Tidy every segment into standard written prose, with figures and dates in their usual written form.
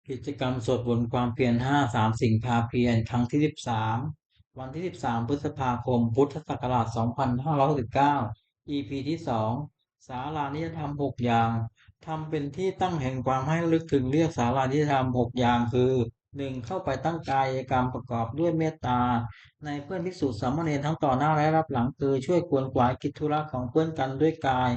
กิจกรรมสวดมนต์ความเพียรห้าสามสิ่งพาเพียรครั้งที่13วันที่13พฤษภาคมพุทธศักราช2569 EP ที่2ศาลานิยธรรม6 อย่างทำเป็นที่ตั้งแห่งความให้ระลึกถึงเรียกศาลานิยธรรม6 อย่างคือ 1. เข้าไปตั้งกายกรรมประกอบด้วยเมตตาในเพื่อนภิกษุสามเณรทั้งต่อหน้าและรับหลังคือช่วยขวนขวายกิจธุระของเพื่อนกันด้วยกาย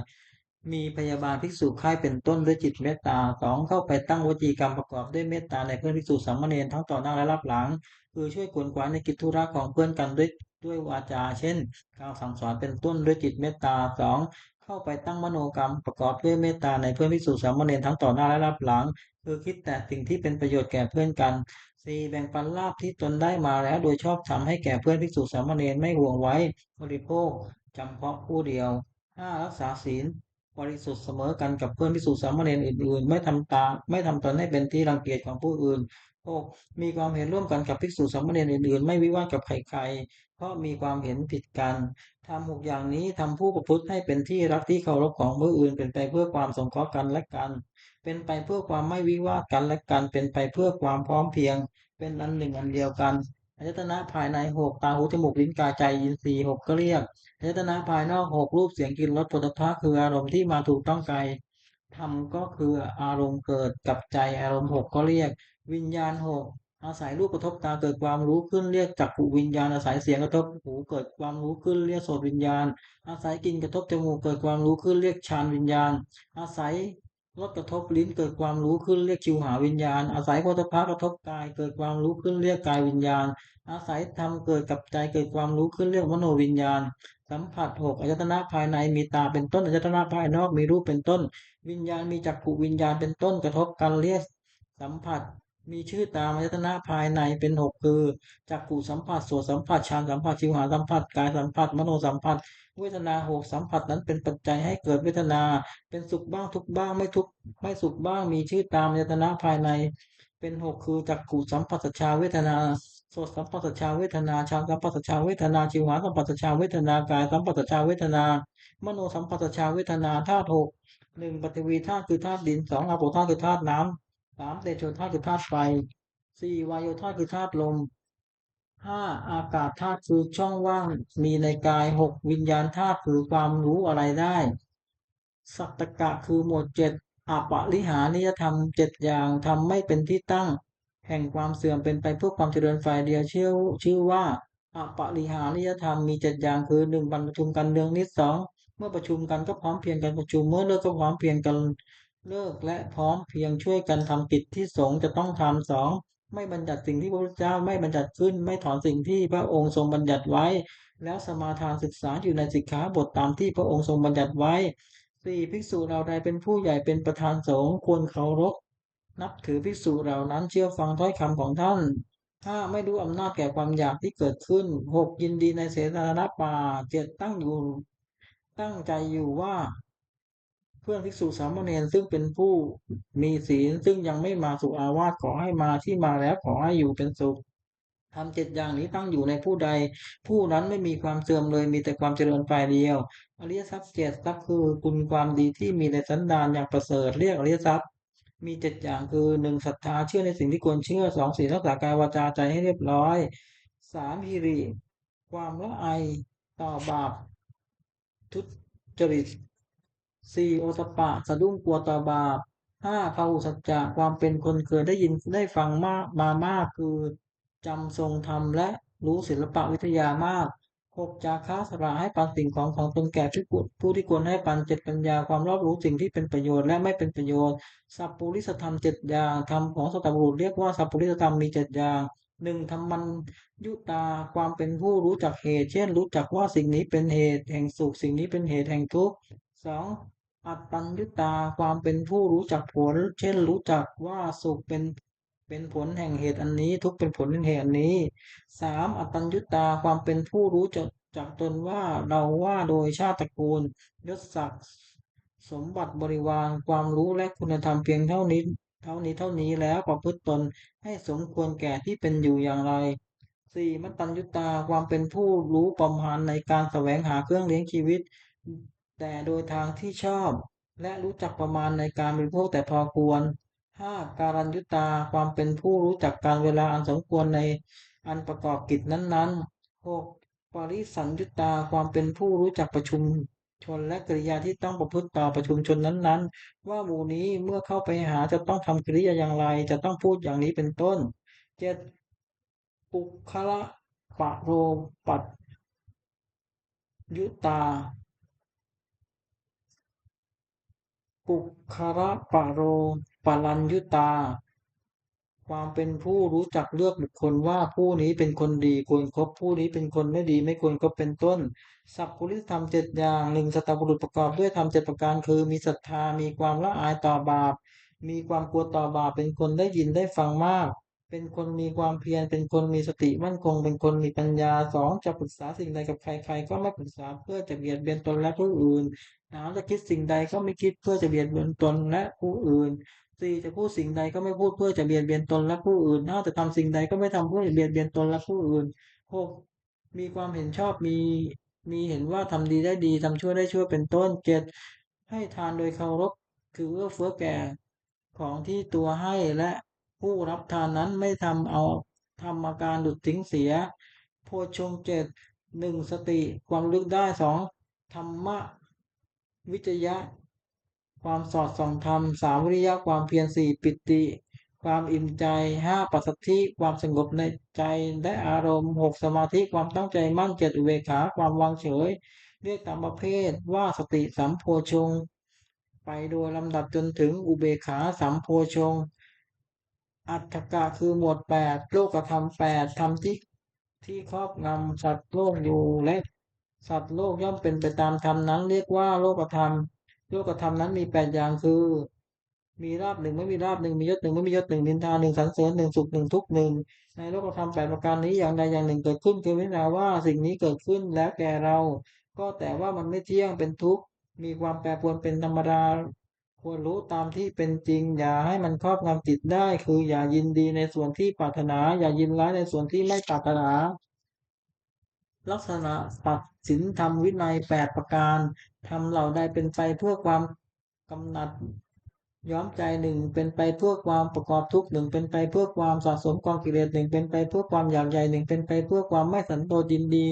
มีพยาบาลภิกษุไข้เป็นต้นด้วยจิตเมตตา 2. เข้าไปตั้งวจีกรรมประกอบด้วยเมตตาในเพื่อนภิกษุสามเณรทั้งต่อหน้าและรับหลังคือช่วยขวนขวายในกิจธุระของเพื่อนกันด้วยวาจาเช่นกล่าวสั่งสอนเป็นต้นด้วยจิตเมตตา 2. เข้าไปตั้งมโนกรรมประกอบด้วยเมตตาในเพื่อนภิกษุสามเณรทั้งต่อหน้าและรับหลังคือคิดแต่สิ่งที่เป็นประโยชน์แก่เพื่อนกัน 4. แบ่งปันลาภที่ตนได้มาแล้วโดยชอบธรรมให้แก่เพื่อนภิกษุสามเณรไม่ห่วงไว้บริโภคจำเพาะผู้เดียว 5. รักษาศีลบริสุทธิ์เสมอกันกับเพื่อนภิกษุสามเณรอื่นๆไม่ทำตนให้เป็นที่รังเกียจของผู้อื่น 6. มีความเห็นร่วมกันกับภิกษุสามเณรอื่นๆไม่วิวาทกับใครๆเพราะมีความเห็นผิดกันทำ6 อย่างนี้ทำผู้ประพฤติให้เป็นที่รักที่เคารพของผู้อื่นเป็นไปเพื่อความสงเคราะห์กันและกันเป็นไปเพื่อความไม่วิวาทกันและกันเป็นไปเพื่อความพร้อมเพรียงเป็นอันหนึ่งอันเดียวกันอายตนะภายใน6ตาหูจมูกลิ้นกายใจอินทรีย์6ก็เรียกอายตนะภายนอก6รูปเสียงกลิ่นรสโผฏฐัพพะคืออารมณ์ที่มาถูกต้องกายธรรมก็คืออารมณ์เกิดกับใจอารมณ์6ก็เรียกวิญญาณ6อาศัยรูปกระทบตาเกิดความรู้ขึ้นเรียกจักขุวิญญาณอาศัยเสียงกระทบหูเกิดความรู้ขึ้นเรียกโสตวิญญาณอาศัยกลิ่นกระทบจมูกเกิดความรู้ขึ้นเรียกฌานวิญญาณอาศัยรสกระทบลิ้นเกิดความรู้ขึ้นเรียกชิวหาวิญญาณอาศัยโผฏฐัพพะกระทบกายเกิดความรู้ขึ้นเรียกกายวิญญาณอาศัยธรรมเกิดกับใจเกิดความรู้ขึ้นเรียกมโนวิญญาณสัมผัส6อายตนะภายในมีตาเป็นต้นอายตนะภายนอกมีรูปเป็นต้นวิญญาณมีจักขุวิญญาณเป็นต้นกระทบกันเรียกสัมผัสมีชื่อตามอายตนะภายในเป็น6คือจักขุสัมผัสโสตสัมผัสฌานสัมผัสชิวหาสัมผัสกายสัมผัสมโนสัมผัสเวทนา6สัมผัสนั้นเป็นปัจจัยให้เกิดเวทนาเป็นสุขบ้างทุกข์บ้างไม่สุขบ้างมีชื่อตามอายตนะภายในเป็น6คือจักขุสัมผัสชาเวทนาโสตสัมผัสชาเวทนาฌานสัมผัสชาเวทนาชิวหาสัมผัสชาเวทนากายสัมผัสชาเวทนามโนสัมผัสชาเวทนาธาตุ6 1ปฐวีธาตุคือธาตุดิน2อาโปธาตุคือธาตุน้ำ3เตโชธาตุคือธาตุไฟ4วายโยธาตุคือธาตุลม5อากาศธาตุคือช่องว่างมีในกาย6วิญญาณธาตุคือความรู้อะไรได้สัตตกะคือหมวด7อปริหานิยธรรม7 อย่างทำไม่เป็นที่ตั้งแห่งความเสื่อมเป็นไปเพื่อความเจริญฝ่ายเดียวชื่อว่าอปริหานิยธรรมมี7 อย่างคือ1บรรประชุมกันเนืองนิด2เมื่อประชุมกันก็พร้อมเพรียงกันประชุมเมื่อเลิกก็พร้อมเพรียงกันเลิกและพร้อมเพรียงช่วยกันทำกิจที่สงฆ์จะต้องทำ2ไม่บัญญัติสิ่งที่พระพุทธเจ้าไม่บัญญัติขึ้นไม่ถอนสิ่งที่พระองค์ทรงบัญญัติไว้แล้วสมาทานศึกษาอยู่ในสิกขาบทตามที่พระองค์ทรงบัญญัติไว้4ภิกษุเราใดเป็นผู้ใหญ่เป็นประธานสงฆ์ควรเคารพนับถือภิกษุเหล่านั้นเชื่อฟังถ้อยคำของท่าน5ไม่รู้อำนาจแก่ความอยากที่เกิดขึ้น6ยินดีในเสนาสนะป่า7ตั้งใจอยู่ว่าเพื่อนภิกษุสามเณรซึ่งเป็นผู้มีศีลซึ่งยังไม่มาสุอาวาสขอให้มาที่มาแล้วขอให้อยู่เป็นสุขทำ7 อย่างนี้ตั้งอยู่ในผู้ใดผู้นั้นไม่มีความเสื่อมเลยมีแต่ความเจริญฝ่ายเดียวอริยทรัพย์7 ทรัพย์คือคุณความดีที่มีในสันดานอย่างประเสริฐเรียกอริยทรัพย์มี7 อย่างคือ1ศรัทธาเชื่อในสิ่งที่ควรเชื่อ2ศีลรักษากายวาจาใจให้เรียบร้อย3หิริความละอายต่อบาปทุจริต4โอตตัปปะสะดุ้งกลัวต่อบาป5พหุสัจจะความเป็นคนเคยได้ยินได้ฟังมากคือจำทรงธรรมและรู้ศิลปวิทยามาก6จาคะสละให้ปันสิ่งของตนแก่ผู้ที่ควรให้ปัน7ปัญญาความรอบรู้สิ่งที่เป็นประโยชน์และไม่เป็นประโยชน์สัพปุริสธรรม7 อย่างธรรมของสัตบุรุษเรียกว่าสัพปุริสธรรมมี7 อย่าง1ธรรมัญยุตาความเป็นผู้รู้จักเหตุเช่นรู้จักว่าสิ่งนี้เป็นเหตุแห่งสุขสิ่งนี้เป็นเหตุแห่งทุกข์2อัตตัญญุตาความเป็นผู้รู้จักผลเช่นรู้จักว่าสุขเป็นผลแห่งเหตุอันนี้ทุกข์เป็นผลแห่งเหตุอันนี้3อัตตัญญุตาความเป็นผู้รู้จักตนว่าเราว่าโดยชาติตระกูลยศศักดิ์สมบัติบริวารความรู้และคุณธรรมเพียงเท่านี้แล้วประพฤติตนให้สมควรแก่ที่เป็นอยู่อย่างไร4มัตตัญญุตาความเป็นผู้รู้ประมาณในการแสวงหาเครื่องเลี้ยงชีวิตแต่โดยทางที่ชอบและรู้จักประมาณในการบริโภคแต่พอควร ห้าการัญยุตาความเป็นผู้รู้จักการเวลาอันสมควรในอันประกอบกิจนั้นๆหกปริสัญยุตาความเป็นผู้รู้จักประชุมชนและกริยาที่ต้องประพฤติต่อประชุมชนนั้นๆว่าหมู่นี้เมื่อเข้าไปหาจะต้องทำกริยาอย่างไรจะต้องพูดอย่างนี้เป็นต้นเจ็ดปุคละปะโรปัตยุตา ปุคละปะโรปรัญญุตาความเป็นผู้รู้จักเลือกบุคคลว่าผู้นี้เป็นคนดีควรคบผู้นี้เป็นคนไม่ดีไม่ควรคบเป็นต้นสัพพุริสธรรมเจ็ดอย่างหนึ่งสัตตบุรุษประกอบด้วยธรรมเจ็ดประการคือมีศรัทธามีความละอายต่อบาปมีความกลัวต่อบาปเป็นคนได้ยินได้ฟังมากเป็นคนมีความเพียรเป็นคนมีสติมั่นคงเป็นคนมีปัญญาสองจะปรึกษาสิ่งใดกับใครๆก็ไม่ปรึกษาเพื่อจะเบียดเบียนตนและผู้อื่นสามจะคิดสิ่งใดก็ไม่คิดเพื่อจะเบียดเบียนตนและผู้อื่น สี่จะพูดสิ่งใดก็ไม่พูดเพื่อจะเบียดเบียนตนและผู้อื่นห้าจะทำสิ่งใดก็ไม่ทำเพื่อจะเบียดเบียนตนและผู้อื่นหกมีความเห็นชอบมีเห็นว่าทำดีได้ดีทำชั่วได้ชั่วเป็นต้นเจ็ดให้ทานโดยเคารพคือเอื้อเฟื้อแก่ของที่ตัวให้และผู้รับทานนั้นไม่ทำอาการหลุดทิ้งเสียโพชฌงค์เจ็ดหนึ่งสติความระลึกได้สองธรรมะวิจยะความสอดส่องธรรมสามวิริยะความเพียรสี่ปิติความอิ่มใจห้าปัสสัทธิความสงบในใจและอารมณ์หกสมาธิความตั้งใจมั่นเจ็ดอุเบกขาความวางเฉยเรียกตามประเภทว่าสติสัมโพชงค์ไปโดยลำดับจนถึงอุเบกขาสัมโพชงค์ อัตถกะคือหมวดแปดโลกธรรมแปดธรรมที่ครอบงำสัตว์โลกอยู่และสัตว์โลกย่อมเป็นไปตามธรรมนั้นเรียกว่าโลกธรรมโลกธรรมนั้นมีแปดอย่างคือมีลาภหนึ่งไม่มีลาภหนึ่งมียศหนึ่งไม่มียศหนึ่งนินทาหนึ่งสรรเสริญหนึ่งสุขหนึ่งทุกข์หนึ่งในโลกธรรมแปดประการนี้อย่างใดอย่างหนึ่งเกิดขึ้นคือพิจารณาว่าสิ่งนี้เกิดขึ้นแล้วแก่เราก็แต่ว่ามันไม่เที่ยงเป็นทุกข์มีความแปรปรวนเป็นธรรมดา ควรรู้ตามที่เป็นจริงอย่าให้มันครอบงำจิตได้คืออย่ายินดีในส่วนที่ปรารถนาอย่ายินร้ายในส่วนที่ไม่ปรารถนาลักษณะตัดสินธรรมวินัยแปดประการทำเหล่าใดเป็นไปเพื่อความกำหนัดย้อมใจหนึ่งเป็นไปเพื่อความประกอบทุกข์หนึ่งเป็นไปเพื่อความสะสมกองกิเลสหนึ่งเป็นไปเพื่อความอยากใหญ่หนึ่งเป็นไปเพื่อความไม่สันโดษยินดี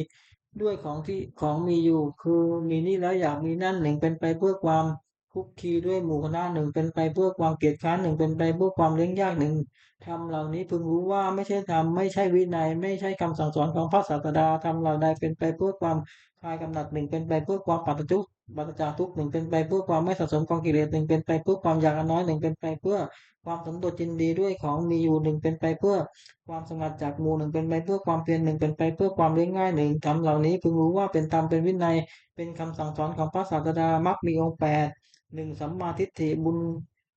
ด้วยของที่ของมีอยู่คือมีนี่แล้วอยากมีนั่นหนึ่งเป็นไปเพื่อความ คุกคีด้วยหมู่คณะหนึ่งเป็นไปเพื่อความเกียรติค้านหนึ่งเป็นไปเพื่อความเลี้ยงยากหนึ่งธรรมเหล่านี้พึงรู้ว่าไม่ใช่ธรรมไม่ใช่วินัยไม่ใช่คำสั่งสอนของพระศาสดาธรรมเหล่าใดเป็นไปเพื่อความคลายกำหนัดหนึ่งเป็นไปเพื่อความปัจจากทุกข์หนึ่งเป็นไปเพื่อความไม่สะสมกองกิเลสหนึ่งเป็นไปเพื่อความอยากน้อยหนึ่งเป็นไปเพื่อความสันโดษยินดีด้วยของมีอยู่หนึ่งเป็นไปเพื่อความสงัดจากหมู่หนึ่งเป็นไปเพื่อความเพียรหนึ่งเป็นไปเพื่อความเลี้ยงง่ายหนึ่งธรรมเหล่านี้พึงรู้ว่าเป็นธรรมเป็นวินัยเป็นคำสั่งสอนของพระศาสดามรรคมีองค์แปด หนึ่งสัมมาทิฏฐิบุญ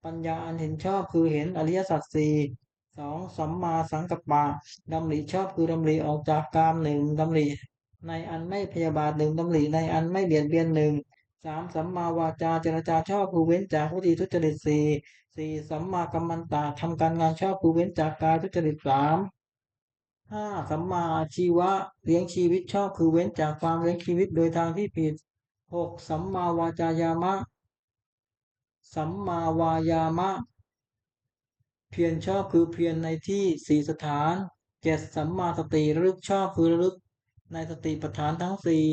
ปัญญาอันเห็นชอบคือเห็นอริยสัจสี่สองสัมมาสังกัปปะดำริชอบคือดำริออกจากกามหนึ่งดำริในอันไม่พยาบาทหนึ่งดำริในอันไม่เบียดเบียนหนึ่งสามสัมมาวาจาเจรจาชอบคือเว้นจากวิธีทุจริตสี่สัมมากัมมันตะทำการงานชอบคือเว้นจากกายทุจริตสามห้าสัมมาอาชีวะเลี้ยงชีวิตชอบคือเว้นจากความเลี้ยงชีวิตโดยทางที่ผิดหกสัมมาวาจายามะ สัมมาวายามะเพียรชอบคือเพียรในที่สี่สถานเจ็ดสัมมาสติระลึกชอบคือระลึกในสติปัฏฐานทั้งสี่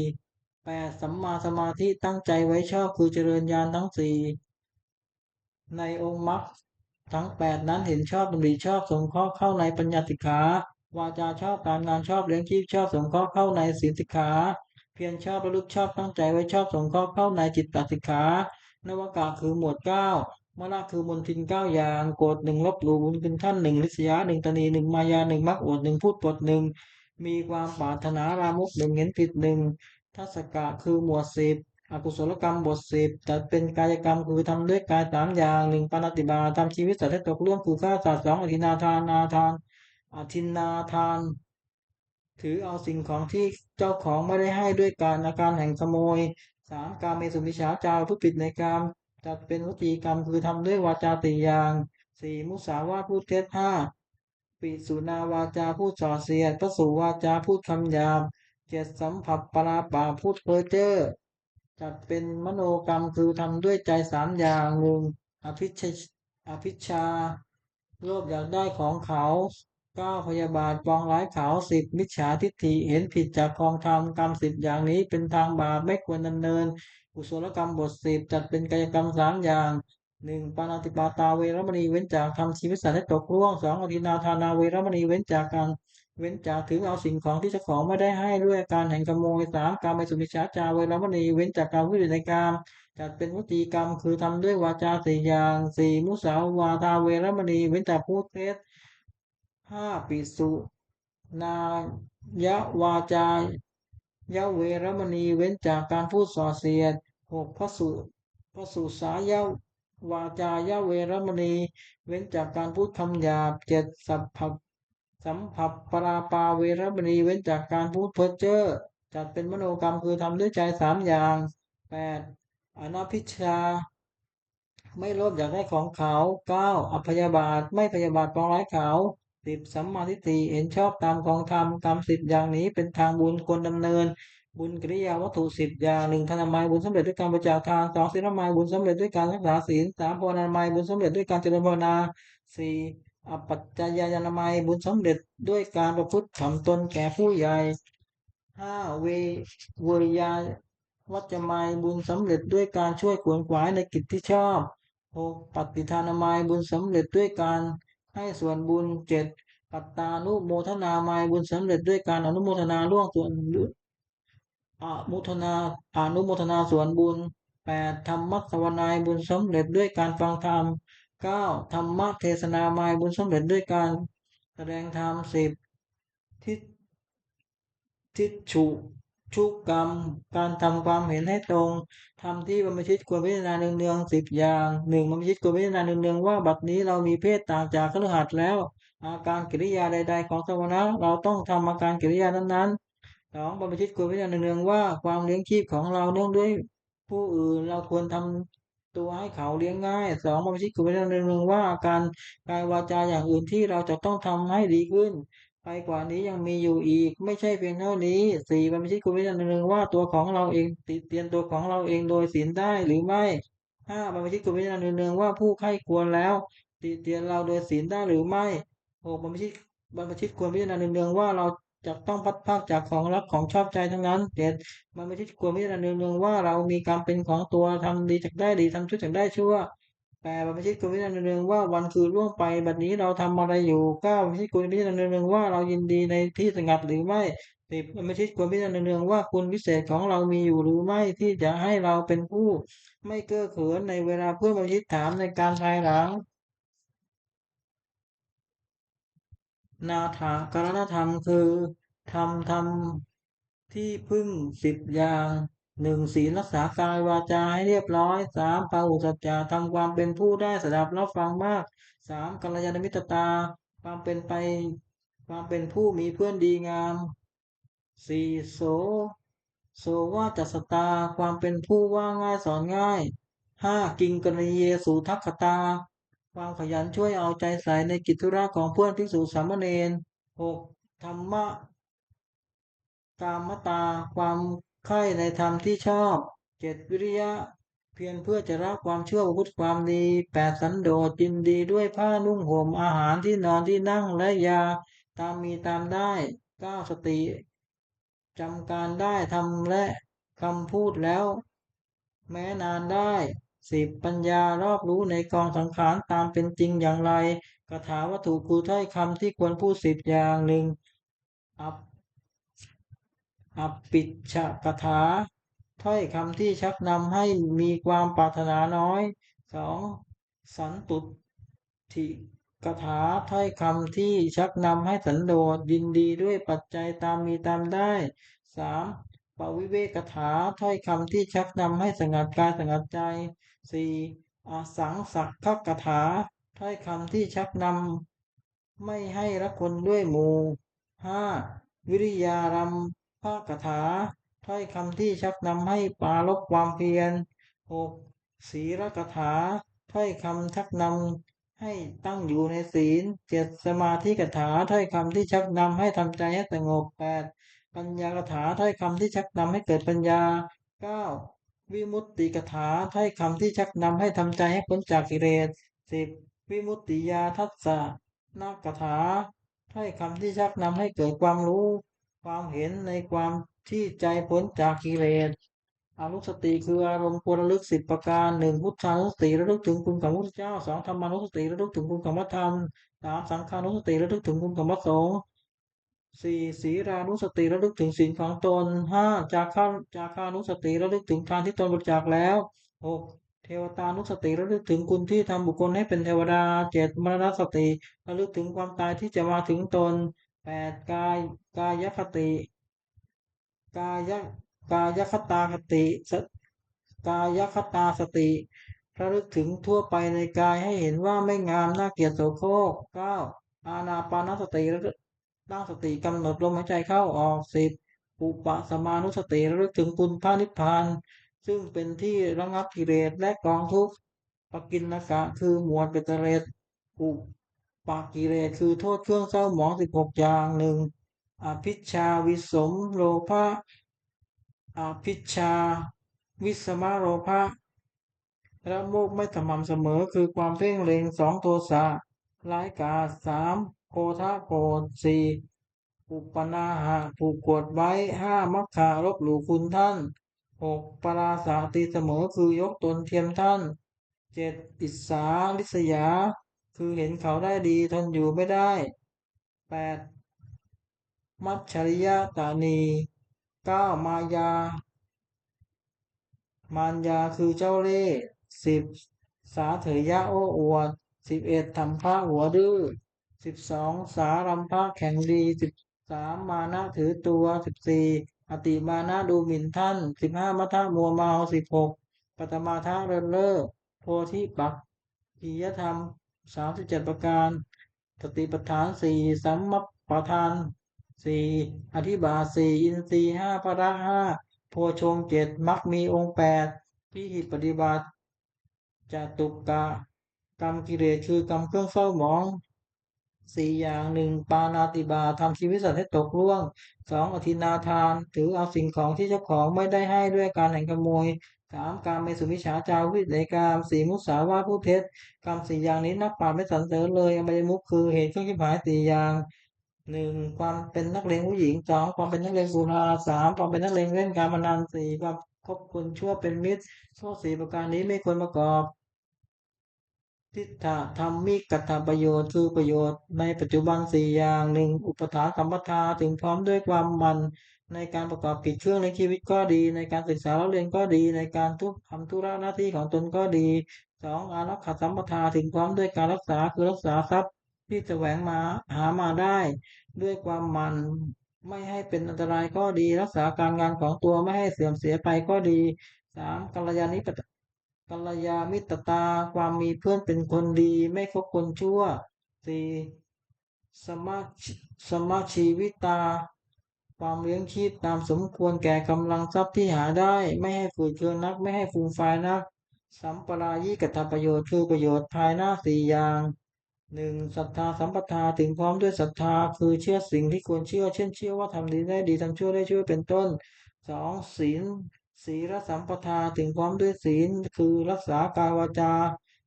แปดสัมมาสมาธิตั้งใจไว้ชอบคือเจริญญาณทั้งสี่ในองค์มรรคทั้งแปดนั้นเห็นชอบดำริชอบสงเคราะห์เข้าในปัญญาสิกขาวาจาชอบการงานชอบเลี้ยงชีพชอบสงเคราะห์เข้าในศีลสิกขาเพียรชอบระลึกชอบตั้งใจไว้ชอบสงเคราะห์เข้าในจิตตสิกขานวากะคือหมวดเก้ามรรคคือมนทินเก้าอย่างโกรธหนึ่งลบหลู่บุญคุณท่านหนึ่งลิษยาหนึ่งตนีหนึ่งมายาหนึ่งมักอวดหนึ่งพูดปดหนึ่งมีความปรารถนารามกหนึ่งเห็นผิดหนึ่งทัศกะคือหมวดสิบอกุศลกรรมบทสิบจัดเป็นกายกรรมคือทำด้วยกายสามอย่างหนึ่งปาณาติบาตทำชีวิตสัตว์ให้ตกล่วงคือฆ่าสัตว์สองอธินาทานอธินาทานถือเอาสิ่งของที่เจ้าของไม่ได้ให้ด้วยการอาการแห่งขโมยสามกาเมสุมิจฉาจารผู้ผิดในกามจัดเป็นวจีกรรมคือทำด้วยวาจาติอย่างสี่มุสาวาทพูดเท็จห้าปิสุนาวาจาพูดส่อเสียดพระสุวาจาพูดคำหยาบเจ็ดสัมผัสปราปาพูดเพ้อเจ้อจัดเป็นมโนกรรมคือทำด้วยใจสามอย่างหนึ่งอภิชฌอภิชฌา โลภอยากได้ของเขา9พยาบาทปองร้ายเขา10มิจฉาทิฏฐิเห็นผิดจากกองธรรมกรรม10อย่างนี้เป็นทางบาปไม่ควรดำเนินกุศลกรรมบท10จัดเป็นกายกรรม3 อย่าง1ปาณาติปาตาเวรมณีเว้นจากทำชีวิตสัตว์ให้ตกล่วง2อทินนาทานาเวรมณีเว้นจากถือเอาสิ่งของที่เจ้าของไม่ได้ให้ด้วยการแห่งขโมย3 การไม่สุมิจฉาจาเวรมณีเว้นจากการวิริในกาม จัดเป็นวจีกรรมคือทำด้วยวาจา4 อย่างมุสาวาทาเวรมณีเว้นจากพูดเท็จปิสุนาวาจายะเวรมณีเว้นจากการพูดส่อเสียด6พระสุสายาวาจายะเวรมณีเว้นจากการพูดคำหยาบ7สัมผัสปราปาเวรมณีเว้นจากการพูดเพ้อเจ้อจัดเป็นมโนกรรมคือทำด้วยใจ3 อย่าง8อนัพพิชฌาไม่โลภอยากได้ของเขา9อพยาบาทไม่พยาบาทปองร้ายเขา10สัมมาทิฏฐิเห็นชอบตามของธรรมกรรม10 อย่างนี้เป็นทางบุญควรดำเนินบุญกิริยาวัตถุ10 อย่าง1ทานนามัยบุญสำเร็จด้วยการบริจาคทาน2ศีลนามัยบุญสำเร็จด้วยการรักษาศีล3ภาวนานามัยบุญสำเร็จด้วยการเจริญภาวนา4อปัจจายานามัยบุญสำเร็จด้วยการประพฤติถ่อมตนแก่ผู้ใหญ่5เวยาวัจจะไมยบุญสำเร็จด้วยการช่วยขวนขวายในกิจที่ชอบ6ปฏิทานามัยบุญสำเร็จด้วยการให้ส่วนบุญ7ปัตตานุโมทนาไมยบุญสำเร็จด้วยการอนุโมทนาล่วงส่วนอมุทนาอนุโมทนาส่วนบุญ8ธรรมสวนาบุญสำเร็จด้วยการฟังธรรม9ธรรมเทศนามายบุญสำเร็จด้วยการแสดงธรรม10ทิฏทิฏฐุชุกรรมการทำความเห็นให้ตรงทำที่บรรพชิตควรพิจารณาเนืองๆ10 อย่าง1บรรพชิตควรพิจารณาเนืองๆว่าบัดนี้เรามีเพศต่างจากคฤหัสถ์แล้วอาการกิริยาใดๆของสมณะเราต้องทำอาการกิริยานั้นๆ2บรรพชิตควรพิจารณาเนืองๆว่าความเลี้ยงชีพของเราเนื่องด้วยผู้อื่นเราควรทำตัวให้เขาเลี้ยงง่าย2บรรพชิตควรพิจารณาเนืองๆว่าอาการกายวาจาอย่างอื่นที่เราจะต้องทำให้ดีขึ้น ไปกว่านี้ยังมีอยู่อีกไม่ใช่เพียงเท่านี้4มันไม่ใช่คุณวิจารณ์หนึ่งว่าตัวของเราเองติเตียนตัวของเราเองโดยศีลได้หรือไม่มันไม่ใช่คุณวิจารณ์หนึ่งว่าผู้ใคร่ควรแล้วติเตียนเราโดยศีลได้หรือไม่6มันไม่ใช่ควรพิจารณาหนึ่งว่าเราจะต้องพัดพรากจากของรักของชอบใจทั้งนั้น7มันไม่ใช่ควรพิจารณาหนึ่งว่าเรามีกรรมเป็นของตัวทำดีจากได้ดีทำชั่วจากได้ชั่ว8บรรพชิตควรพิจารณาหนึ่งว่าวันคืนล่วงไปบัดนี้เราทำอะไรอยู่9บรรพชิตควรพิจารณาหนึ่งว่าเรายินดีในที่สงัดหรือไม่10บรรพชิตควรพิจารณาหนึ่งว่าคุณวิเศษของเรามีอยู่หรือไม่ที่จะให้เราเป็นผู้ไม่เก้อเขินในเวลาเพื่อนบรรพชิตถามในการภายหลัง นาถการณธรรมคือทำที่พึ่ง10 อย่าง1ศีลรักษากายวาจาให้เรียบร้อย3ปาหุสัจจะทำความเป็นผู้ได้สดับรับฟังมากกัลยาณมิตรตาความเป็นไปความเป็นผู้มีเพื่อนดีงาม4โสวาจสตาความเป็นผู้ว่าง่ายสอนง่ายกิงกรณีเยสุทัคคตาความขยันช่วยเอาใจใส่ในกิจธุระของเพื่อนภิกษุสามเณร6ธรรมะกามตาความใคร่ในธรรมที่ชอบ7วิริยะเพียรเพื่อจะละความชั่วประพฤติความดี8สันโดษยินดีด้วยผ้านุ่งห่มอาหารที่นอนที่นั่งและยาตามมีตามได้9สติจำการได้ทำและคำพูดแล้วแม้นานได้10ปัญญารอบรู้ในกองสังขารตามเป็นจริงอย่างไรคาถาวัตถุคือถ้อยคำที่ควรพูด10 อย่าง1อัป อปิชฌกถาถ้อยคำที่ชักนำให้มีความปรารถนาน้อย2สันตุทิกถาถ้อยคำที่ชักนำให้สันโดษยินดีด้วยปัจจัยตามมีตามได้3ปวิเวกถาถ้อยคำที่ชักนำให้สงัดกายสงัดใจ4อสังสักขกถาถ้อยคำที่ชักนำไม่ให้รักคนด้วยหมู่5วิริยารัมภกถาถ้อยคำที่ชักนำให้ปรารภความเพียร6ศีลกถาถ้อยคำชักนำให้ตั้งอยู่ในศีล7สมาธิกถาถ้อยคำที่ชักนำให้ทำใจให้สงบ8ปัญญากถาถ้อยคำที่ชักนำให้เกิดปัญญา9วิมุตติกถาถ้อยคำที่ชักนำให้ทำใจให้พ้นจากกิเลส10 วิมุตติญาทัสสะนาคถาถ้อยคำที่ชักนำให้เกิดความรู้ความเห็นในความที่ใจพ้นจากกิเลสอนุสติคืออารมณ์ควรระลึก10 ประการ1พุทธานุสติระลึกถึงคุณของพระพุทธเจ้า2ธรรมานุสติระลึกถึงคุณของพระธรรม3สังฆานุสติระลึกถึงคุณของพระสงฆ์4ศีลานุสติระลึกถึงศีลของตน5จาคานุสติระลึกถึงทานที่ตนบริจาคแล้ว6เทวตานุสติระลึกถึงคุณที่ทำบุคคลให้เป็นเทวดา7มรณสติระลึกถึงความตายที่จะมาถึงตน8กายคติกายกายคตาคติสกายคตาสติระลึกถึงทั่วไปในกายให้เห็นว่าไม่งามน่าเกลียดโสโครก9อานาปานสติระลึกตั้งสติกำหนดลมหายใจเข้าออก10อุปสมานุสติระลึกถึงคุณพระนิพพานซึ่งเป็นที่ระงับกิเลสและกองทุกข์ปกิณณกะคือหมวดเบตเตเรสอุปากิเลสคือโทษเครื่องเศร้าหมอง16อย่าง1อภิชฌาวิสมโลภะอภิชฌาวิสมโลภะและโมกไม่สม่ำเสมอคือความเพ่งเล็ง2โทสะร้ายกาจ3โกธะโกรธ4อุปนาหะผูกโกรธไว้5มัคคะลบหลู่คุณท่าน6ปราสาตีเสมอคือยกตนเทียมท่าน7อิสสาลิษยาคือเห็นเขาได้ดีทนอยู่ไม่ได้8มัจฉริยตานี9มารยาคือเจ้าเล่ห์10สาเถยะโอ้อวด11ทำพระหัวดื้อ12สารัมภะแข็งดี13มานะถือตัว14อติมานะดูหมิ่นท่าน15มัทธะมัวเมา16ปัตมาทะเลินเล่อโพธิปักขียธรรม37 ประการสติปัฏฐาน4สัมมัปปทาน4อธิบาท4อินทรีย์5พละ5โพชงค์7มรรคมีองค์8พิหิปฏิบัติจตุกะกรรมกิเลสคือกรรมเครื่องเศร้าหมอง4 อย่าง1ปาณาติบาตทำชีวิตสัตว์ให้ตกล่วง2อธินาทานถือเอาสิ่งของที่เจ้าของไม่ได้ให้ด้วยการแห่งขโมย3การเมสุมิจฉาจาวิเดกาม4มุสาวาทพูดเท็จกรรม4 อย่างนี้นักปราชญ์ไม่สรรเสริญเลยอบายมุขคือเหตุเครื่องชิบหาย4 อย่าง1ความเป็นนักเลงผู้หญิง2ความเป็นนักเลงสุรา3ความเป็นนักเลงเล่นการพนัน4ความคบคนชั่วเป็นมิตรโทษ4 ประการนี้ไม่ควรประกอบ ทิฏฐธรรมิกตประโยชน์คือประโยชน์ในปัจจุบัน4 อย่าง1อุปถาสัมปทาถึงพร้อมด้วยความหมั่นในการประกอบกิจเครื่องในชีวิตก็ดีในการศึกษาเรียนก็ดีในการทำธุระหน้าที่ของตนก็ดี2อารักขสัมปทาถึงพร้อมด้วยการรักษาคือรักษาทรัพย์ที่แสวงมาหามาได้ด้วยความหมั่นไม่ให้เป็นอันตรายก็ดีรักษาการงานของตัวไม่ให้เสื่อมเสียไปก็ดี3กัลยาณมิตรตาความมีเพื่อนเป็นคนดีไม่คบคนชั่วสี่สมาชิสมาชีวิตาความเลี้ยงชีพตามสมควรแก่กำลังทรัพย์ที่หาได้ไม่ให้ฝืดเคืองนักไม่ให้ฟูมฟายนักสัมปรายิกตประโยชน์คือประโยชน์ภายหน้า4 อย่าง1ศรัทธาสัมปทาถึงพร้อมด้วยศรัทธาคือเชื่อสิ่งที่ควรเชื่อเช่นเชื่อว่าทำดีได้ดีทำชั่วได้ชั่วเป็นต้น2ศีลสัมปทาถึงพร้อมด้วยศีลคือรักษากายวาจา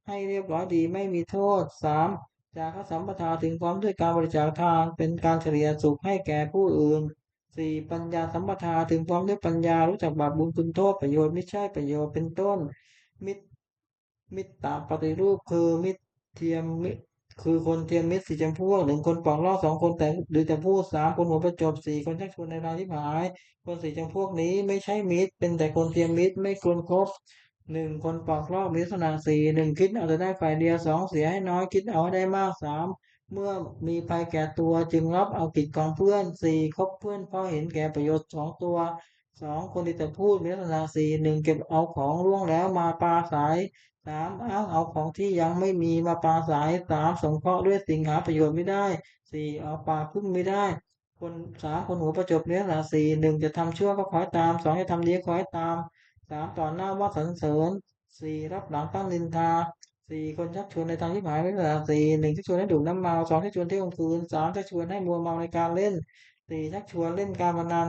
ให้เรียบร้อยดีไม่มีโทษ3จาคะสัมปทาถึงพร้อมด้วยการบริจาคทานเป็นการเฉลี่ยสุขให้แก่ผู้อื่น4ปัญญาสัมปทาถึงพร้อมด้วยปัญญารู้จักบาปบุญคุณโทษประโยชน์ไม่ใช่ประโยชน์เป็นต้นมิตรมิตรตาปฏิรูปคือมิตรเทียมมิตรคือคนเทียมมิตร4 จำพวก1 คนปอกลอก2 คนแต่หรือแต่พูด3 คนหัวประจบ4 คนชักชวนในทางที่หายคน4 จำพวกนี้ไม่ใช่มิตรเป็นแต่คนเทียมมิตรไม่ควรคบ1 คนปอกลอกมีลักษณะ4 1คิดเอาแต่ได้ฝ่ายเดียว2เสียให้น้อยคิดเอาให้ได้มาก3เมื่อมีภัยแก่ตัวจึงรับเอากิจของเพื่อน4คบเพื่อนเพราะเห็นแก่ประโยชน์2 ตัวคนที่แต่พูดมีลักษณะ4 1เก็บเอาของล่วงแล้วมาปราศัยอ้างเอาของที่ยังไม่มีมาปราศัยสงเคราะห์ด้วยสิ่งหาประโยชน์ไม่ได้เอาปากพึ่งไม่ได้คนคนหัวประจบเนื้อหนา1จะทำชั่วก็ขอให้ตาม2จะทำดีก็ขอให้ตามต่อหน้าว่าสรรเสริญรับหลังตั้งนินทาคนชักชวนในทางที่หมายไม่หนา1ชักชวนให้ดื่มน้ำเมา2ชักชวนเที่ยวกลางคืนชักชวนให้มัวเมาในการเล่นชักชวนเล่นการพนัน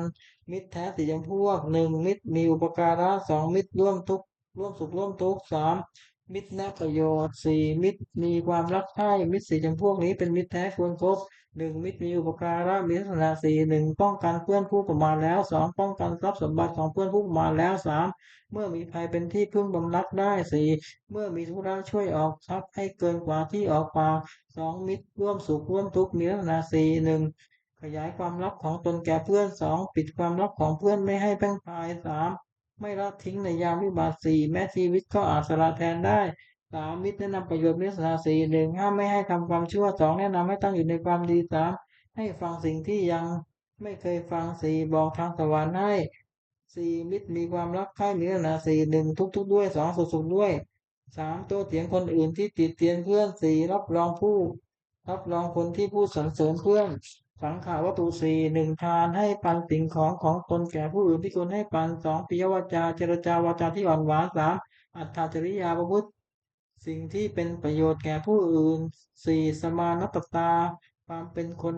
มิตรแท้4 จำพวก1มิตรมีอุปการะ2มิตรร่วมทุกข์ร่วมสุขร่วมทุกข์3 มิตรนะประโยชน์สี่มิตรมีความรักใคร่มิตรสี่จำพวกนี้เป็นมิตรแท้ควรคบหนึ่งมิตรมีอุปการะมีลักษณะสี่หนึ่งป้องกันเพื่อนผู้ประมาทแล้วสองป้องกันทรัพย์สมบัติของเพื่อนผู้ประมาทแล้วสามเมื่อมีภัยเป็นที่พึ่งบำนักได้สี่เมื่อมีธุระช่วยออกทรัพย์ให้เกินกว่าที่ออกปากสองมิตรร่วมสุขร่วมทุกข์มีลักษณะสี่หนึ่งขยายความลับของตนแก่เพื่อนสองปิดความลับของเพื่อนไม่ให้แพร่พายสามไม่ละทิ้งในยามวิบัติสี่แม้ชีวิตก็อาจสละแทนได้สามมิตรแนะนำประโยชน์มีลักษณะสี่หนึ่งห้ามไม่ให้ทำความชั่วสองแนะนำให้ตั้งอยู่ในความดีสามให้ฟังสิ่งที่ยังไม่เคยฟังสี่บอกทางสวรรค์ให้สี่มิตรมีความรักใคร่มีลักษณะสี่หนึ่งทุกด้วยสองสุขด้วยสามโต้เถียงคนอื่นที่ติเตียนเพื่อนสี่รับรองคนที่พูดสรรเสริญเพื่อนสังขาวัตถุสี่หนึ่งทานให้ปันสิ่งของตนแก่ผู้อื่นที่ควรให้ปันสองปิยวาจาเจรจาวาจาที่อ่อนหวานสามอัตถจริยาประพฤติสิ่งที่เป็นประโยชน์แก่ผู้อื่นสี่สมานตตาความเป็นคน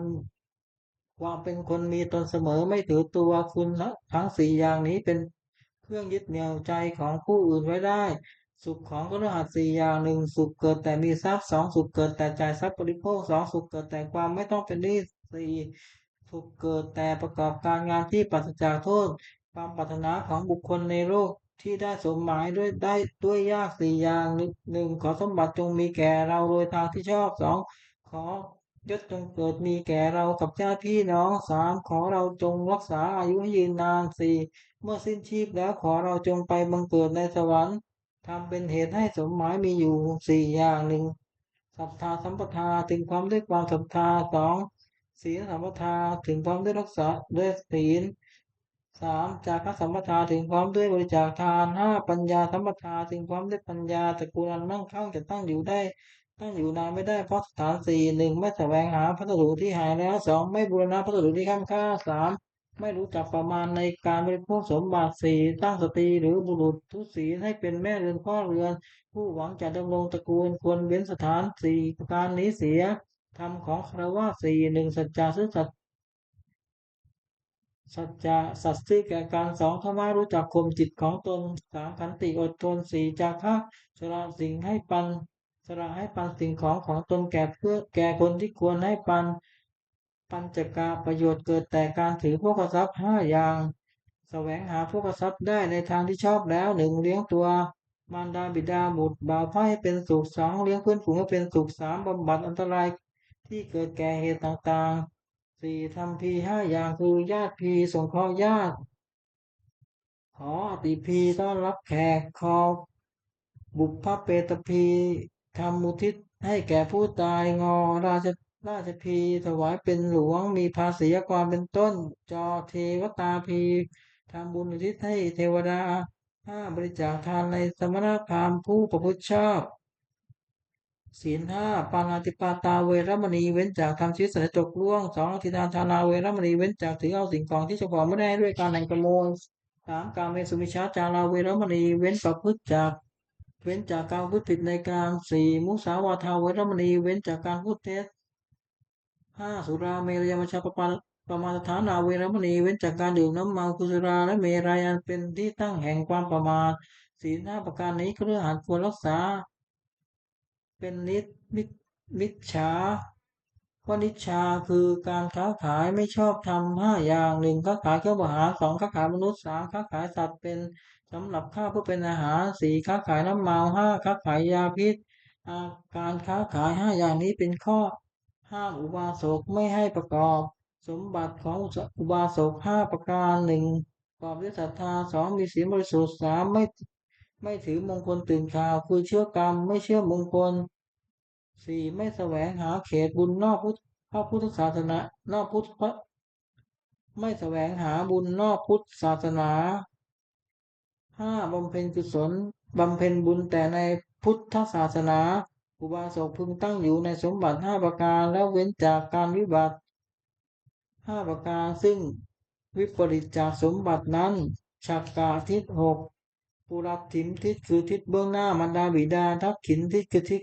ความเป็นคนมีตนเสมอไม่ถือตัวคุณทั้งสี่อย่างนี้เป็นเครื่องยึดเหนี่ยวใจของผู้อื่นไว้ได้สุขของคฤหัสถ์สี่อย่างหนึ่งสุขเกิดแต่มีทรัพย์สองสุขเกิดแต่จ่ายทรัพย์บริโภคสองสุขเกิดแต่ความไม่ต้องเป็นหนี้สี่สุขเกิดแต่ประกอบการงานที่ปราศจากโทษความปรารถนาของบุคคลในโลกที่ได้สมหมายด้วยยากสี่อย่างหนึ่งขอสมบัติจงมีแก่เราโดยทางที่ชอบสองขอยศจงเกิดมีแก่เรากับญาติพี่น้องสามขอเราจงรักษาอายุให้ยืนนานสี่เมื่อสิ้นชีพแล้วขอเราจงไปบังเกิดในสวรรค์ทำเป็นเหตุให้สมหมายมีอยู่สี่อย่างหนึ่งศรัทธาสัมปทาถึงพร้อมด้วยความศรัทธาสองศีลสัมปทาถึงพร้อมด้วยรักษาด้วยศีลสามจาคะสัมปทาถึงพร้อมด้วยบริจาคทานห้าปัญญาสัมปทาถึงพร้อมด้วยปัญญาตระกูลอันมั่งคั่งจะตั้งอยู่ได้ ตั้งอยู่นานไม่ได้เพราะสถานสี่หนึ่งไม่แสวงหาพัสดุที่หายแล้วสองไม่บูรณะพัสดุที่ค้ำค่าสามไม่รู้จักประมาณในการบริโภคสมบัติสี่ตั้งสตรีหรือบุรุษทุศีลให้เป็นแม่เรือนพ่อเรือนผู้หวังจะดำรงตระกูลควรเว้นสถานสี่ประการนี้เสียธรรมของคฤหัสถ์สี่หนึ่งสัจจะซื่อสัตย์ สัจจะสัตย์ซื่อแก่กันสองธรรมะรู้จักข่มจิตของตนสามขันติอดทนสี่จาคะสละสิ่งให้ปันสละให้ปันสิ่งของตนแก่เพื่อแก่คนที่ควรให้ปันปัญจกาประโยชน์เกิดแต่การถือพวกทรัพย์ห้าอย่างแสวงหาพวกทรัพย์ได้ในทางที่ชอบแล้วหนึ่งเลี้ยงตัวมารดาบิดาบุตรบ่าวไพร่ให้เป็นสุขสองเลี้ยงเพื่อนฝูงให้เป็นสุขสามบำบัดอันตรายที่เกิดแก่เหตุต่างๆ สี่ทำพีห้าอย่างคือญาติพีสงเคราะห์ญาติขออติพีต้อนรับแขกขอบุพเปตพีทำมุทิศให้แก่ผู้ตายงอราชพีถวายเป็นหลวงมีภาษีความเป็นต้นจอเทวตาพีทำบุญอุทิศให้เทวดาห้าบริจาคทานในสมณพราหมณ์ผู้ประพฤติชอบ ศีลห้าปาณาติปาตาเวรมณีเว้นจากทำชีวิตสัตว์ตกล่วงสองอธินาทานาเวรมณีเว้นจากถือเอาสิ่งของที่เจ้าของไม่ได้ให้ด้วยการแห่งขโมยสามกาเมสุมิชฌาจาราเวรมณีเว้นจากการพูดผิดในการสี่มุสาวาทาเวรมณีเว้นจากการพูดเท็จห้าสุราเมรยมัชฌปปาประมาทฐานาเวรมณีเว้นจากการดื่มน้ำเมากุสุราและเมรัยอันเป็นที่ตั้งแห่งความประมาทศีลห้าประการนี้เครือขัดควรรักษา เป็นนิจมิจฉาวนิชชาคือการค้าขายไม่ชอบทำห้าอย่างหนึ่งค้าขายเครื่องอาหารสองค้าขายมนุษย์สามค้าขายสัตว์เป็นสำหรับข้าวเพื่อเป็นอาหารสี่ค้าขายน้ำเมาห้าค้าขายยาพิษการค้าขายห้าอย่างนี้เป็นข้อห้ามอุบาสกไม่ให้ประกอบสมบัติของอุบาสกห้าประการหนึ่งประกอบด้วยศรัทธาสองมีศีลบริสุทธิ์สามไม่ถือมงคลตื่นข่าวคือเชื่อกรรมไม่เชื่อมงคลสี่ไม่แสวงหาเขตบุญนอกพระพุทธศาสนานอกพุทธไม่แสวงหาบุญนอกพุทธศาสนาห้าบำเพ็ญกุศลบำเพ็ญบุญแต่ในพุทธศาสนาอุบาสกพึงตั้งอยู่ในสมบัติห้าประการแล้วเว้นจากการวิบัติห้าประการซึ่งวิปริตจากสมบัตินั้นฉักกะทิศหกปุรัตถิมทิศคือทิศเบื้องหน้ามารดาบิดาทักขิณทิศคือทิศ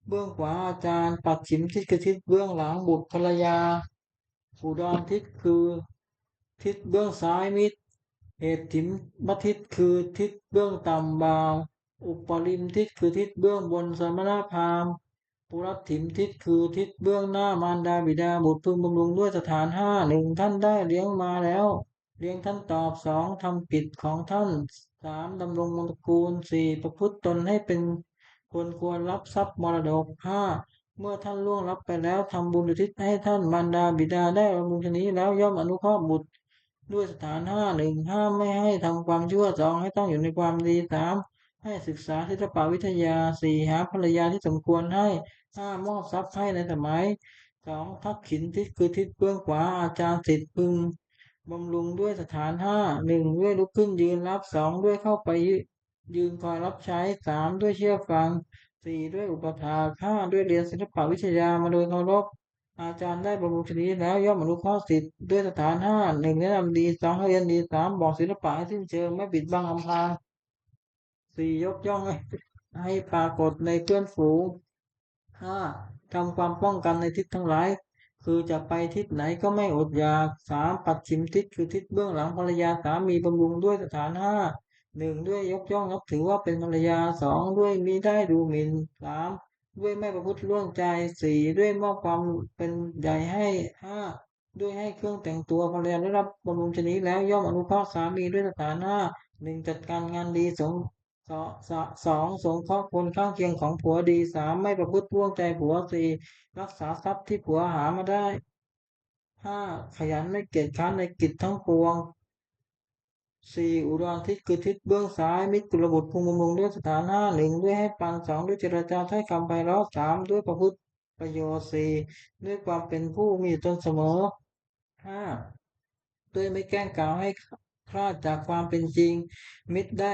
เบื้องขวาอาจารย์ปัดฉิมทิศคือทิศเบื้องหลังบุตรภรรยาอุดรทิศคือทิศเบื้องซ้ายมิตรเหตุถิมมทิศคือทิศเบื้องต่ำบ่าว อุปริมทิศคือทิศเบื้องบนสมณพราหมณ์ปุรถิมทิศคือทิศเบื้องหน้ามารดาบิดาบุตรพึงบำรุงด้วยสถานห้าหนึ่งท่านได้เลี้ยงมาแล้วเลี้ยงท่านตอบสองทำกิจของท่านสามดำรงวงศ์ตระกูลสี่ประพฤติตนให้เป็นคนควรรับทรัพย์มรดกห้าเมื่อท่านล่วงลับไปแล้วทำบุญอุทิศให้ท่านมารดาบิดาได้บำรุงชนี้แล้วย่อมอนุเคราะห์บุตรด้วยสถานห้าหนึ่งห้ามไม่ให้ทำความชั่วสองให้ต้องอยู่ในความดีสาม ให้ศึกษาศิลปวิทยาสี่หาภรรยาที่สมควรให้ห้ามอบทรัพย์ให้ในสมัยสองทักษิณทิศคือทิศเบื้องขวาอาจารย์สิทธิ์พึงบำรุงด้วยสถานห้าหนึ่งด้วยลุกขึ้นยืนรับสองด้วยเข้าไปยืนคอยรับใช้สามด้วยเชื่อฟังสี่ด้วยอุปถากห้าด้วยเรียนศิลปวิทยามาโดยเคารพอาจารย์ได้บำรุงชนีแล้วย่อมอนุเคราะห์สิทธิ์ด้วยสถานห้าหนึ่งแนะนำดีสองให้เรียนดีสามบอกศิลปะให้สิ้นเชิงไม่ปิดบังอำพรางสี่ยกย่องให้ปรากฏในเพื่อนฝูงห้าทำความป้องกันในทิศทั้งหลายคือจะไปทิศไหนก็ไม่อดอยากสามปัดชิมทิศคือทิศเบื้องหลังภรรยาสามีบำรุงด้วยสถานห้าหนึ่งด้วยยกย่องนับถือว่าเป็นภรรยาสองด้วยมิได้ดูหมิ่นสามด้วยไม่ประพฤติล่วงใจสี่ด้วยมอบความเป็นใหญ่ให้ห้าด้วยให้เครื่องแต่งตัวภรรยาได้รับบำรุงชนี้แล้วย่อมอนุเคราะห์สามีด้วยสถานห้าหนึ่งจัดการงานดีสองสองสงเคราะห์คนข้างเคียงของผัวดีสามไม่ประพฤติร่วงใจผัวสี่รักษาทรัพย์ที่ผัวหามาได้ห้าขยันไม่เกียจคร้านในกิจทั้งปวงสี่อุดรทิศคือทิศเบื้องซ้ายมิตรกุลบุตรภูมิบำรุงด้วยสถานห้าหนึ่งด้วยให้ปันสองด้วยเจรจาถ้อยคำไพเราะสามด้วยประพฤติประโยชน์สี่ด้วยความเป็นผู้มีตนเสมอห้าด้วยไม่แกล้งกล่าวให้คลาดจากความเป็นจริงมิตรได้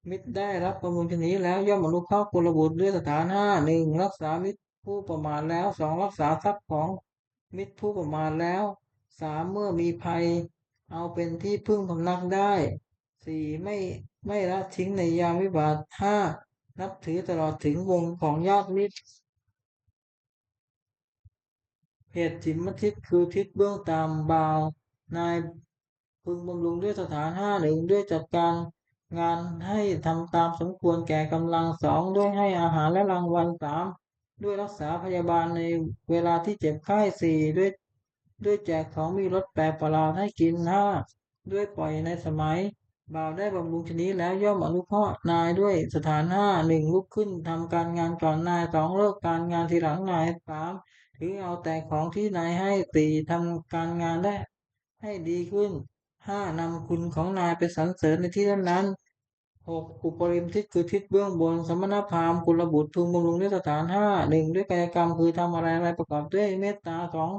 มิตรได้รับประมูลชนี้แล้วย่อมอนุเคราะห์กุลบุตรด้วยสถานห้าหนึ่งรักษามิตรผู้ประมาทแล้วสองรักษาทรัพย์ของมิตรผู้ประมาทแล้วสามเมื่อมีภัยเอาเป็นที่พึ่งพำนักได้สี่ไม่ละทิ้งในยามวิบัติห้านับถือตลอดถึงวงของญาติมิตร เหตุถิมทิศคือทิศเบื้องต่ำบ่าวนายพึงบำรุงด้วยสถานห้าหนึ่งด้วยจัดการงานให้ทำตามสมควรแก่กำลังสองด้วยให้อาหารและรางวัลสามด้วยรักษาพยาบาลในเวลาที่เจ็บไข้สี่ด้วยแจกของมีรสแปลกประหลาดให้กินห้าด้วยปล่อยในสมัยบ่าวได้บำรุงชนี้แล้วย่อมอนุเคราะห์นายด้วยสถานห้าหนึ่งลุกขึ้นทำการงานก่อนนายสองเลิกการงานทีหลังนายสามถือเอาแต่ของที่นายให้สี่ทำการงานได้ให้ดีขึ้นห้านำคุณของนายไปสรรเสริญในที่นั้นหกอุปริมทิศคือทิศเบื้องบนสมณพราหมณ์กุลบุตรพึงบำรุงด้วยสถานห้าหนึ่งด้วยกายกรรมคือทำอะไรประกอบด้วยเมตตาสอง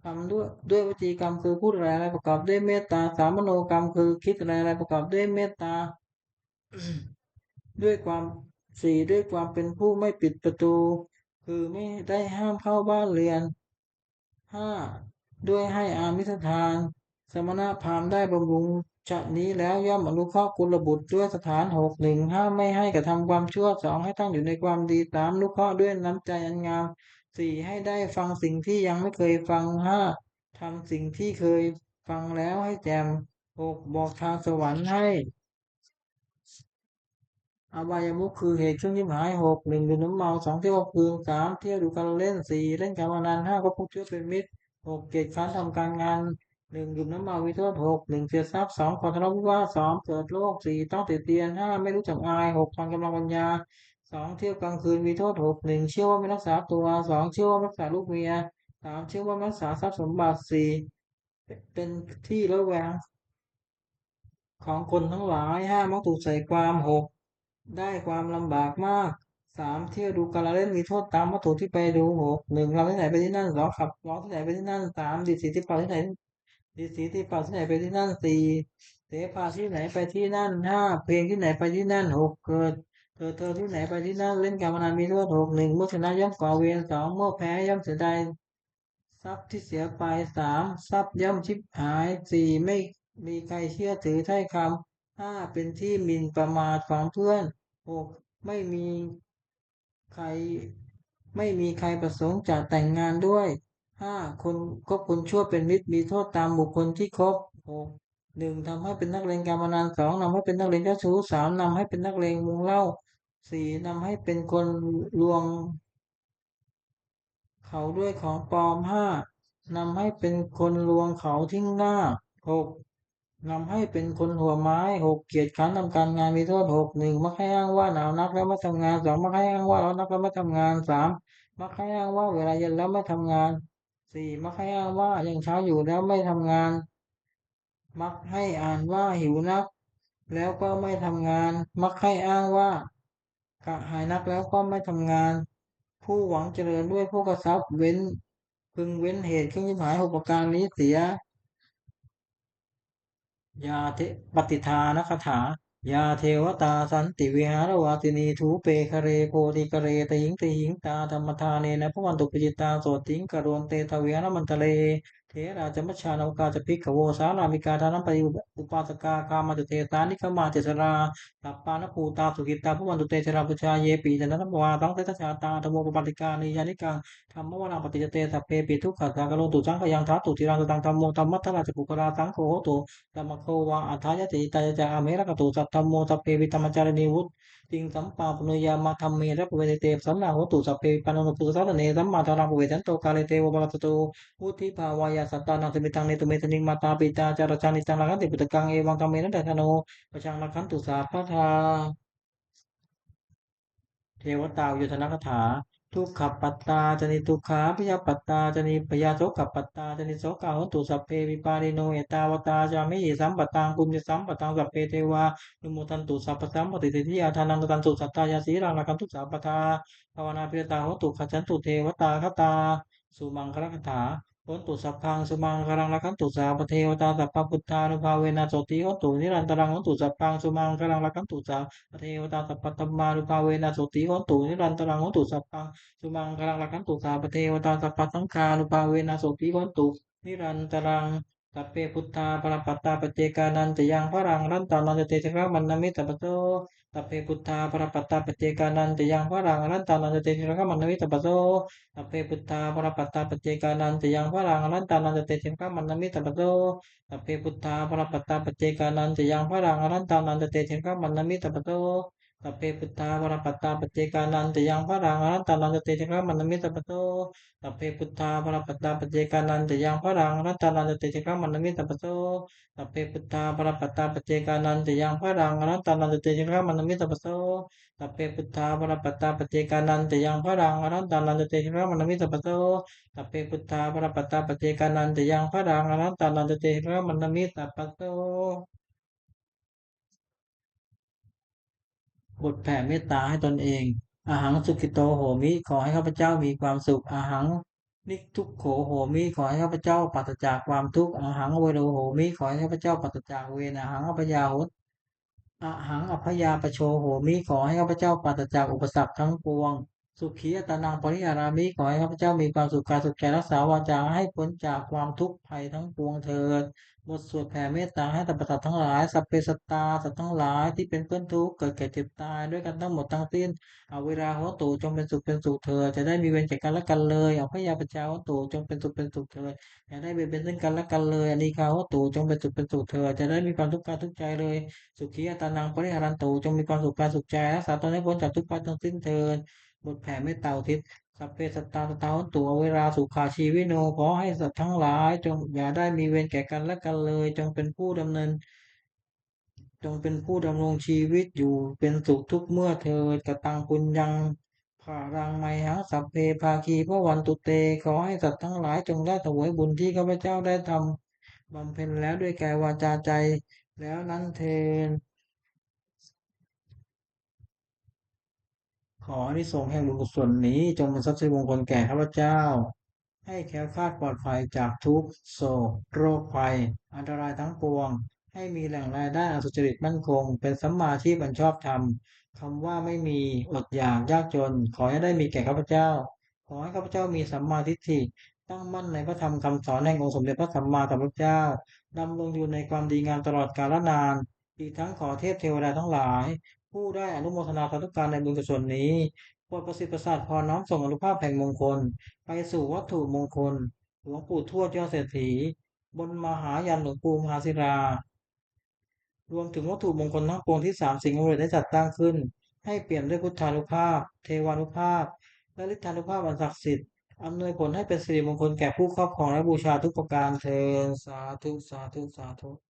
ทำด้วยวจีกรรมคือพูดอะไรประกอบด้วยเมตตาสามมโนกรรมคือคิดอะไรประกอบด้วยเมตตา ด้วยความสี่ด้วยความเป็นผู้ไม่ปิดประตูคือไม่ได้ห้ามเข้าบ้านเรือนห้าด้วยให้อามิสทานสมณพราหมณ์ได้บำรุงชะนี้แล้วย่อมอนุเคราะห์กุลบุตรด้วยสถานหกหนึ่งห้ามไม่ให้กระทำความชั่วสองให้ตั้งอยู่ในความดีสามอนุเคราะห์ด้วยน้ำใจอันงามสี่ให้ได้ฟังสิ่งที่ยังไม่เคยฟังห้าทำสิ่งที่เคยฟังแล้วให้แจ่มหกบอกทางสวรรค์ให้ อบายมุขคือเหตุเครื่องยิ้มหายหกหนึ่งดื่มน้ำเมาสองเที่ยวเอาคืนสามเที่ยวดูการเล่นสี่เล่นการพนันห้าคบพวกเชื้อเป็นมิตรหกเกียรติค้านทำการงานหนึ่งดื่มน้ำเมามีโทษหกหนึ่งเสียทรัพย์สองขอทะเลาะวิวาทสองเกิดโรคสี่ต้องติดเตียนห้าไม่รู้จักอายหกทอนกำลังปัญญาสองเที่ยวกลางคืนมีโทษหกหนึ่งเชื่อว่าไม่รักษาตัวสองเชื่อว่าไม่รักษาลูกเมียสามเชื่อว่าไม่รักษาทรัพย์สมบัติสี่เป็นที่ระแวง ของคนทั้งหลายห้ามักถูกใส่ความหกได้ความลำบากมากสามเที่ยวดูการละเล่นมีโทษตามวัตถุที่ไปดูหกหนึ่งเราที่ไหนไปที่นั่นสองขับร้องที่ไหนไปที่นั่นสามดีสีที่เป่าที่ไหนดีสีที่เป่าที่ไหนไปที่นั่นสี่เสพาที่ไหนไปที่นั่นห้าเพลงที่ไหนไปที่นั่นหกเกิดเธอที่ไหนไปที่นั่นเล่นการพนันมีโทษหกหนึ่งเมื่อชนะย่อมก่อเวรสองเมื่อแพ้ย่อมเสียดาย ทรัพย์ที่เสียไปสามทรัพย์ย่อมชิบหายสี่ไม่มีใครเชื่อถือถ้อยคำห้าเป็นที่หมิ่นประมาทของเพื่อนหกไม่มีใครไม่มีใครประสงค์จะแต่งงานด้วยห้าคนคบคนชั่วเป็นมิตรมีโทษตามบุคคลที่คบหก 1ทำให้เป็นนักเลงการพนัน2นำให้เป็นนักเลงเจ้าชู้3นำให้เป็นนักเลงวงเล่า4นำให้เป็นคนลวงเขาด้วยของปลอม5นำให้เป็นคนลวงเขาทิ้งหน้า6นำให้เป็นคนหัวไม้6เกียจคร้านทำการงานมีโทษ61มักให้อ้างว่าหนาวนักแล้วไม่ทำงาน2มักให้อ้างว่าร้อนนักแล้วไม่ทำงาน3มักให้อ้างว่าเวลาเย็นแล้วไม่ทำงาน4มักให้อ้างว่ายังเช้าอยู่แล้วไม่ทำงานมักให้อ่านว่าหิวนักแล้วก็ไม่ทำงานมักให้อ้างว่ากระหายนักแล้วก็ไม่ทำงานผู้หวังเจริญด้วยผู้กระทรัพย์พึงเว้นเหตุเครื่องยิบหาย6ประการนี้เสียยาเทปฏิทานคถายาเทวตาสันติวิหารวาสินีทูเปคะเรโพธิคะเรตหิงตาธรรมทานเนนะพระวันตุปจิตาโสติงกรวนเตทเวนะมันตะเลเทราจมัชฌานาวกาจะพิกขโวสารามิกาทานัมปริอุปาสกาคามาจเตตานิคมาเจสราตัปปานภูตาสุกิตาพระวันตุเตชราปุชาเยปีจันทวาตังเตตชาตาธโมปปัติกานิยานิกังธรรมวนาปฏิจเตสัพเพปิทุกขสังกโลตุสังขยังทัตตุจิรังตังธรรมโมธรรมัทธราชปุกราสังโฆโหตุ ธรรมโควาอัฏฐายติตายจะอาเมรกตุสัตธรรมโมสัพเพวิธรรมจารณีวุติงสัมปาปุญญามาธรรมเมระปเวเตสัมนาโหตุสัพเพปันโนปุสสะเนสัมมาทารังปเวทันโตกาเลเตวะปะตโตวุธิภาวายาสัตตานังสมิตังเนตุเมตนิงมาตาปิตาจารจานิตังลักขันติปุตตังเอวังกัมเมนะเดชโนปะชังลักขันตุสาพะทา เทวตายุทธนคถาทุกขปัตตาจนิทุกขาพยาปัตตาจนิพยาโสกปัตตาจนิโสกาหุตุสัพเพวิปาริโนเอตาวตาจามิสัมปตังปุญญสัมปตังสัพเพเทวานุโมทันตุสัพพสัมปติทิยาทานังตันตุสัตตายาสีรังรักันตุสัพพทาภาวนาพิรตาหุตุขจันตุเทวตาคตาสุมังคลคถา โหนตุสัพพังสุมังคลังรักขันตุสาปเทวตาสัพพพุทธานุภาเวนะโสติโหนตุนิรันตรังโหนตุสัพพังสุมังคลังรักขันตุสาปเทวตาสัพพธัมมานุภาเวนะโสติโหนตุนิรันตรังโหนตุสัพพังสุมังคลังรักขันตุสาปเทวตาสัพพสังฆานุภาเวนะโสติโหนตุนิรันตรังสัพเพพุทธาปรปัตตาปเจกานันจะยังพระรังรันตานันจะเตชะมันนมิตตปะโตสัพเพพุทธาปรปัตตาปเจกานันจะยังพระรังรันตานันจะเตชะมันนมิตตปะโต สัพเพพุทธาปรปัตตาปเจกานันจะยังพระรังอนันตานันจะเตชิมพระมันนมิตรปะโตสัพเพพุทธาปรปัตตาปเจกานันจะยังพระรังอนันตานันจะเตชิมพระมันนมิตรปะโตสัพเพพุทธาปรปัตตาปเจกานันจะยังพระรังอนันตานันจะเตชิมพระมันนมิตรปะโตสัพเพพุทธาปรปัตตาปเจกานันจะยังพระรังอนันตานันจะเตชิมพระมันนมิตรปะโตสัพเพพุทธาปรปัตตาปเจกานันจะยังพระรังอนันตานันจะเตชิมพระมันนมิตรปะโต สัพเพพุทธาปรปัตตาปเจกานันจะยังพระรังอนันตานันจะเตชะมันมิสัพพโตสัพเพพุทธาปรปัตตาปเจกานันจะยังพระรังอนันตานันจะเตชะมันมิสัพพโตบทแผ่เมตตาให้ตนเองอาหังสุขิโตโหมิขอให้ข้าพเจ้ามีความสุขอาหังนิทุกโขโหมิขอให้ข้าพเจ้าปราศจากความทุกข์อาหังเวโรโหมิขอให้ข้าพเจ้าปราศจากเวรอาหังอภยาหต อหังอภยาปโชโหมิขอให้ข้าพเจ้าปราศจากอุปสรรคทั้งปวงสุขีอัตนังปริหารามิขอให้ข้าพเจ้ามีความสุขกายสุขใจรักษาวาจาให้พ้นจากความทุกข์ภัยทั้งปวงเถิดบทสวดแผ่เมตตาให้สรรพสัตว์ทั้งหลายสัพเพสัตตาสัตว์ทั้งหลายที่เป็นเพื่อนทุกข์เกิดแก่เจ็บตายด้วยกันทั้งหมดทั้งสิ้นเอาเวลาโหตูจงเป็นสุขเป็นสุขเถิดจะได้มีเวรแก่กันและกันเลยเอาพยาปชาโหตูจงเป็นสุขเป็นสุขเถิดอย่าได้เบียดเบียนซึ่งกันและกันเลยอันนี้ข้าโหตูจงเป็นสุขเป็นสุขเถิดจะได้มีความทุกข์กายทุกข์ใจเลยสุขีอัตานังปริหารันตุจงมีความสุขกายสุขใจรักษาตนให้พ้นจากทุกข์ภัยทั้งสิ้นเถิดบทแผ่เมตตาอุทิศสัพเพสัตตาตถาโหนตุเวลาสุขาชีวิโนขอให้สัตว์ทั้งหลายจงอย่าได้มีเวรแก่กันและกันเลยจงเป็นผู้ดำเนินดำรงชีวิตอยู่เป็นสุขทุกเมื่อเถิดกตังปุญญังภารังไมหังสัพเพภาคีพระวันตุเตขอให้สัตว์ทั้งหลายจงได้เสวยบุญที่ข้าพเจ้าได้ทำบำเพ็ญแล้วด้วยกายวาจาใจแล้วนั้นเทน ขออานิสงส์แห่งบุญกุศลนี้จงเป็นทรัพย์สิริมงคลแก่ข้าพเจ้าให้แคล้วคลาดปลอดภัยจากทุกโศกโรคภัยอันตรายทั้งปวงให้มีแหล่งรายได้อันสุจริตมั่นคงเป็นสัมมาอาชีพอันชอบธรรมคำว่าไม่มีอดอยากยากจนขอให้ได้มีแก่ข้าพเจ้าขอให้ข้าพเจ้ามีสัมมาทิฏฐิตั้งมั่นในพระธรรมคำสอนแห่งองค์สมเด็จพระสัมมาสัมพุทธเจ้าดำรงอยู่ในความดีงามตลอดกาลนานอีกทั้งขอเทพเทวดาทั้งหลาย ผู้ได้อนุโมทนาสาธุการในบุญกุศลนี้โปรดประสิทธิ์ประสาทพรน้อมส่งอนุภาพแห่งมงคลไปสู่วัตถุมงคลหลวงปู่ทวดยอดเศรษฐีบนมหายันหลวงปู่มหาศิลา รวมถึงวัตถุมงคลทั้งปวงที่สามสิ่งศักดิ์สิทธิ์ได้จัดตั้งขึ้นให้เปี่ยมด้วยพุทธานุภาพเทวานุภาพและฤทธานุภาพอันศักดิ์สิทธิ์อำนวยผลให้เป็นสิริมงคลแก่ผู้ครอบครองและบูชาทุกประการเทอญสาธุสาธุสาธุ